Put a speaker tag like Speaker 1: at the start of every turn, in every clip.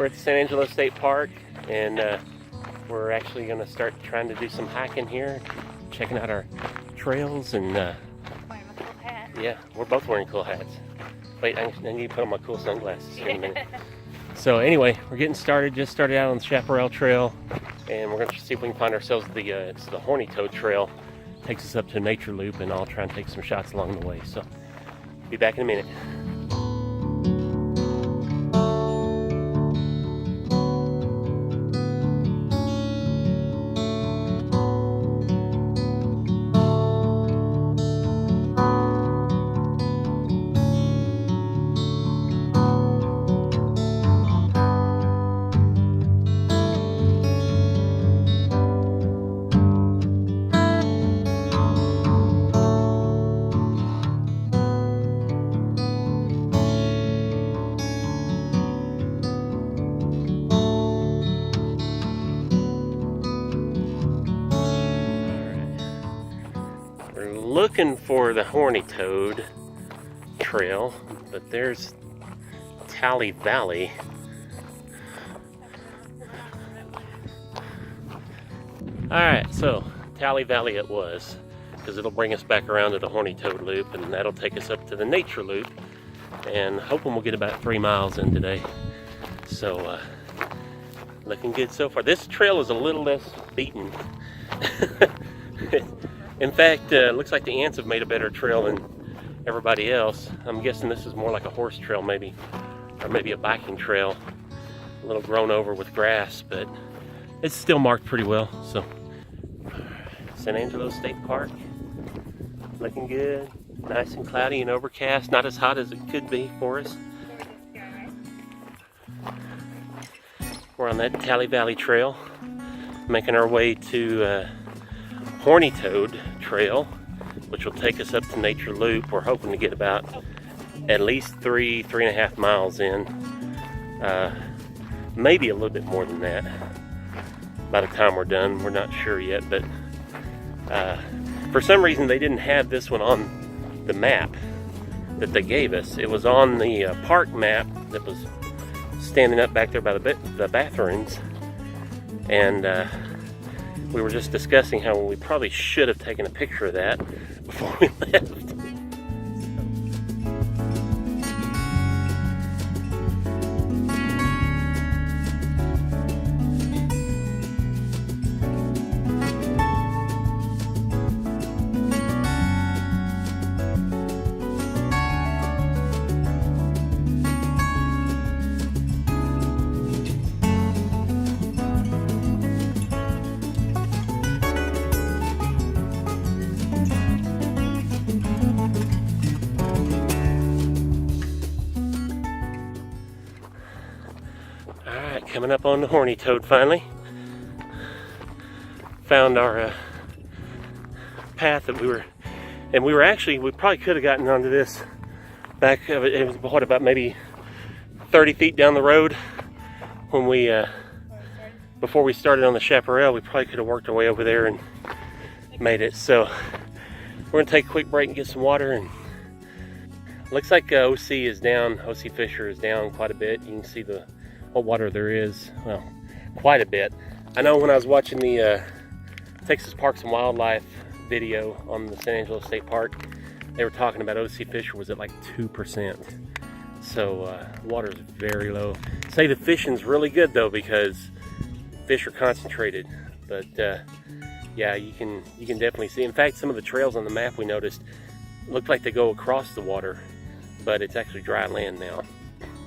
Speaker 1: We're at the San Angelo State Park, and we're actually going to start trying to do some hiking here, checking out our trails, and
Speaker 2: Wearing my cool hat.
Speaker 1: yeah, we're both wearing cool hats. Wait, I need to put on my cool sunglasses here in a minute. So anyway, we're getting started. Just started out on the Chaparral Trail, and we're going to see if we can find ourselves it's the Horny Toad Trail. Takes us up to Nature Loop, and I'll try and take some shots along the way. So, be back in a minute. Looking for the Horny Toad Trail, but there's Tally Valley. Alright, so Tally Valley it was, because it'll bring us back around to the Horny Toad Loop, and that'll take us up to the Nature Loop, and hoping we'll get about 3 miles in today. So, looking good so far. This trail is a little less beaten. In fact, looks like the ants have made a better trail than everybody else. I'm guessing this is more like a horse trail maybe, or maybe a biking trail, a little grown over with grass, but it's still marked pretty well. So, San Angelo State Park, looking good, nice and cloudy and overcast, not as hot as it could be for us. We're on that Tally Valley Trail, making our way to Horny Toad Trail, which will take us up to Nature Loop. We're hoping to get about at least 3.5 miles in, maybe a little bit more than that by the time we're done. We're not sure yet, but for some reason they didn't have this one on the map that they gave us. It was on the park map that was standing up back there by the bathrooms, and we were just discussing how we probably should have taken a picture of that before we left. Coming up on the Horny Toad finally. Found our path that we probably could have gotten onto this back of it. It was what, about maybe 30 feet down the road when we before we started on the Chaparral. We probably could have worked our way over there and made it. So we're gonna take a quick break and get some water, and looks like OC is down. OC Fisher is down quite a bit. You can see what water there is, well, quite a bit. I know when I was watching the Texas Parks and Wildlife video on the San Angelo State Park, they were talking about OC Fisher was at like 2%. So water is very low. Say the fishing's really good though, because fish are concentrated. But yeah, you can definitely see. In fact, some of the trails on the map we noticed look like they go across the water, but it's actually dry land now.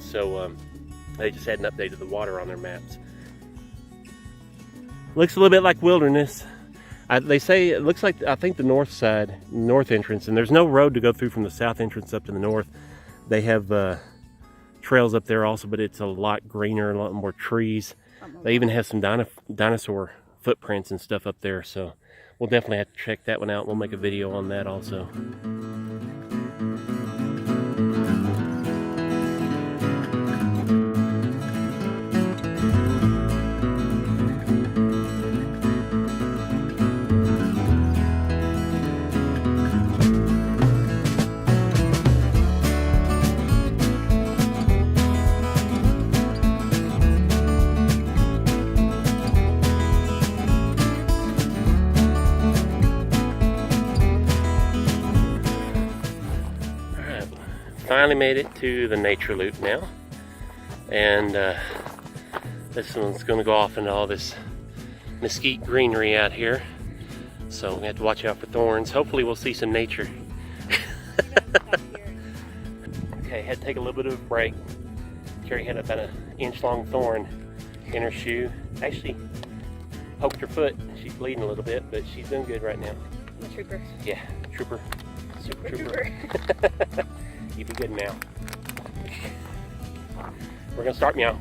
Speaker 1: So they just hadn't updated the water on their maps. Looks a little bit like wilderness. They say it looks like, I think, the north side, north entrance, and there's no road to go through from the south entrance up to the north. They have trails up there also, but it's a lot greener, a lot more trees. They even have some dinosaur footprints and stuff up there, so we'll definitely have to check that one out. We'll make a video on that also. finally made it to the nature loop now. And this one's gonna go off into all this mesquite greenery out here. So we have to watch out for thorns. Hopefully we'll see some nature. Okay, had to take a little bit of a break. Kerry had about an inch long thorn in her shoe. Actually poked her foot. She's bleeding a little bit, but she's doing good right now.
Speaker 2: Trooper.
Speaker 1: Yeah, trooper.
Speaker 2: Super trooper.
Speaker 1: You be good now. We're gonna start meow.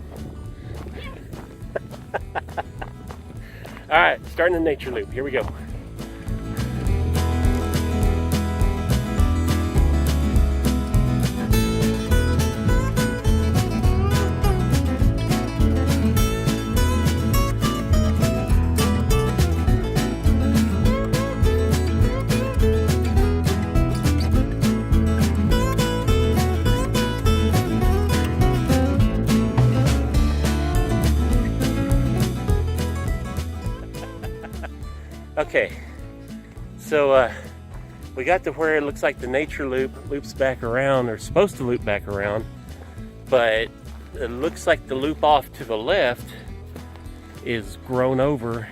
Speaker 1: All right, starting the nature loop. Here we go. Okay, so we got to where it looks like the nature loop loops back around, or supposed to loop back around, but it looks like the loop off to the left is grown over,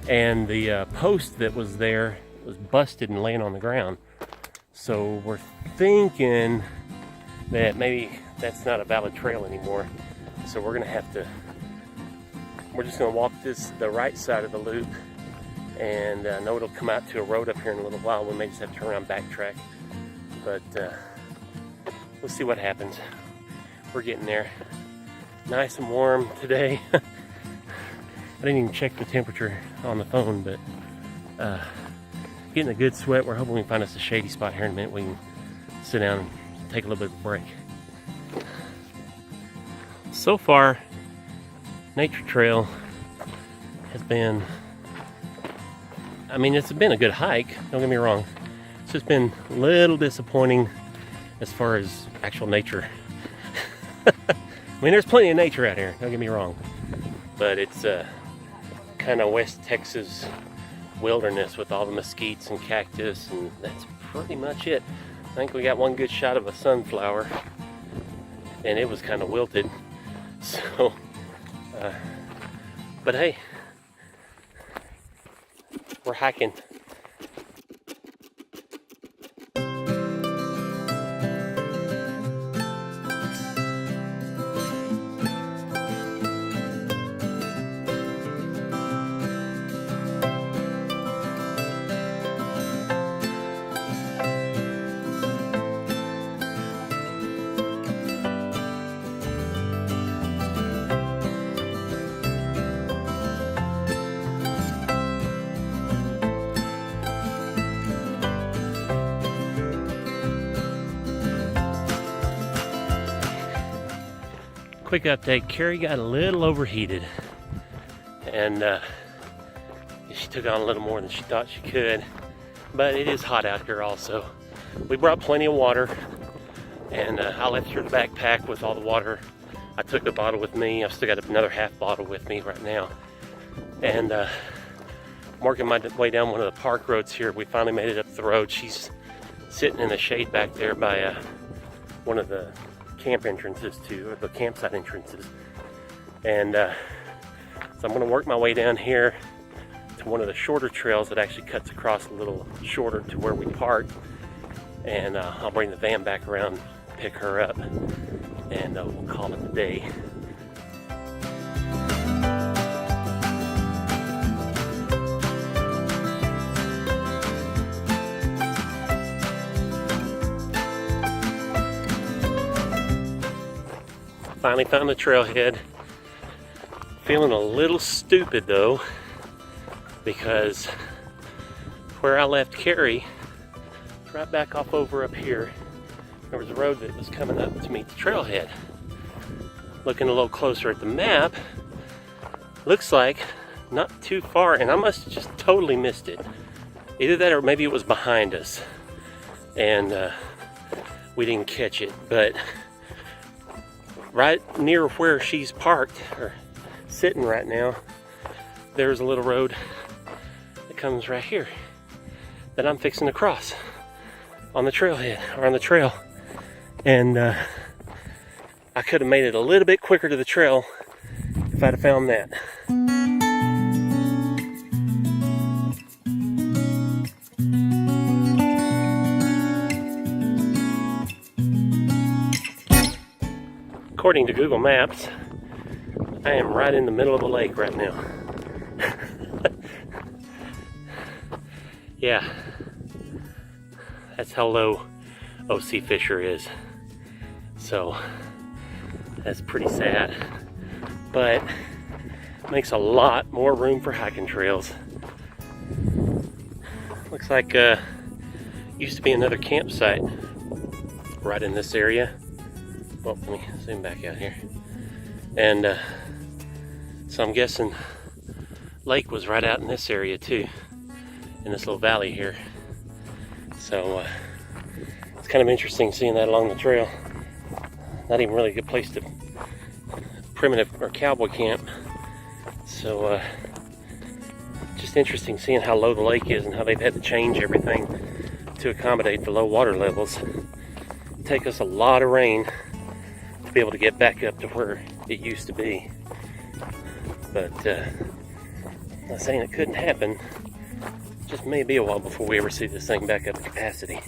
Speaker 1: and the post that was there was busted and laying on the ground. So we're thinking that maybe that's not a valid trail anymore. So we're just gonna walk the right side of the loop. And I know it'll come out to a road up here in a little while. We may just have to turn around, backtrack, but we'll see what happens. We're getting there. Nice and warm today. I didn't even check the temperature on the phone, but getting a good sweat. We're hoping we can find us a shady spot here in a minute. We can sit down and take a little bit of a break. So far, nature trail has been, I mean, it's been a good hike, don't get me wrong. It's just been a little disappointing as far as actual nature. I mean, there's plenty of nature out here, don't get me wrong. But it's kind of West Texas wilderness with all the mesquites and cactus, and that's pretty much it. I think we got one good shot of a sunflower, and it was kind of wilted. So, but hey, we're hiking. Quick update, Kerry got a little overheated, and she took on a little more than she thought she could, but it is hot out here also. We brought plenty of water, and I left her the backpack with all the water. I took a bottle with me. I've still got another half bottle with me right now, and I'm working my way down one of the park roads here. We finally made it up the road. She's sitting in the shade back there by one of the camp entrances or the campsite entrances, and so I'm going to work my way down here to one of the shorter trails that actually cuts across a little shorter to where we parked, and I'll bring the van back around, pick her up, and we'll call it a day. Finally found the trailhead. Feeling a little stupid though, because where I left Kerry, right back off over up here, there was a road that was coming up to meet the trailhead. Looking a little closer at the map, looks like not too far, and I must have just totally missed it. Either that or maybe it was behind us, and we didn't catch it, but right near where she's parked, or sitting right now, there's a little road that comes right here that I'm fixing to cross on the trailhead, or on the trail. And I could have made it a little bit quicker to the trail if I'd have found that. According to Google Maps, I am right in the middle of a lake right now. Yeah, that's how low O.C. Fisher is. So that's pretty sad, but makes a lot more room for hiking trails. Looks like used to be another campsite right in this area. Oh, let me zoom back out here. And so I'm guessing lake was right out in this area too, in this little valley here. So it's kind of interesting seeing that along the trail. Not even really a good place to primitive or cowboy camp. So just interesting seeing how low the lake is and how they've had to change everything to accommodate the low water levels. It'd take us a lot of rain to be able to get back up to where it used to be. But I'm not saying it couldn't happen. It just may be a while before we ever see this thing back up to capacity.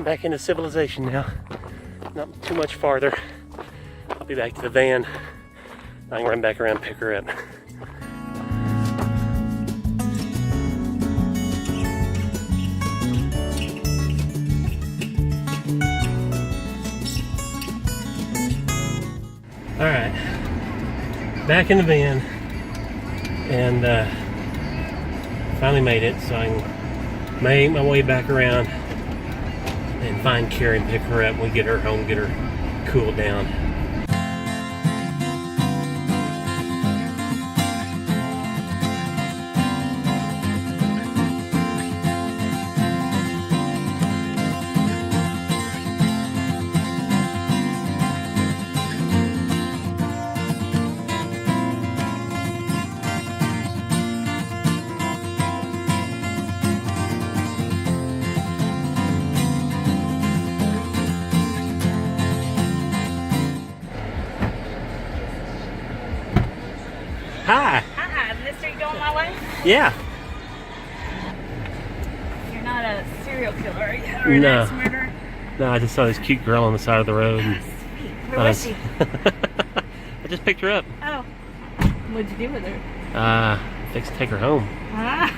Speaker 1: Back into civilization now. Not too much farther. I'll be back to the van. I can run back around and pick her up. Alright. Back in the van. And finally made it, so I can make my way back around and find Kerry and pick her up. We get her home, get her cooled down. Hi.
Speaker 2: Hi, mister, you going my way?
Speaker 1: Yeah.
Speaker 2: You're not a serial killer, are you? Or an
Speaker 1: No.
Speaker 2: axe murderer?
Speaker 1: No, I just saw this cute girl on the side of the road. And
Speaker 2: Sweet. Where was she?
Speaker 1: I just picked her up.
Speaker 2: Oh. What'd you do with her?
Speaker 1: Fixed to take her home.
Speaker 2: Ah.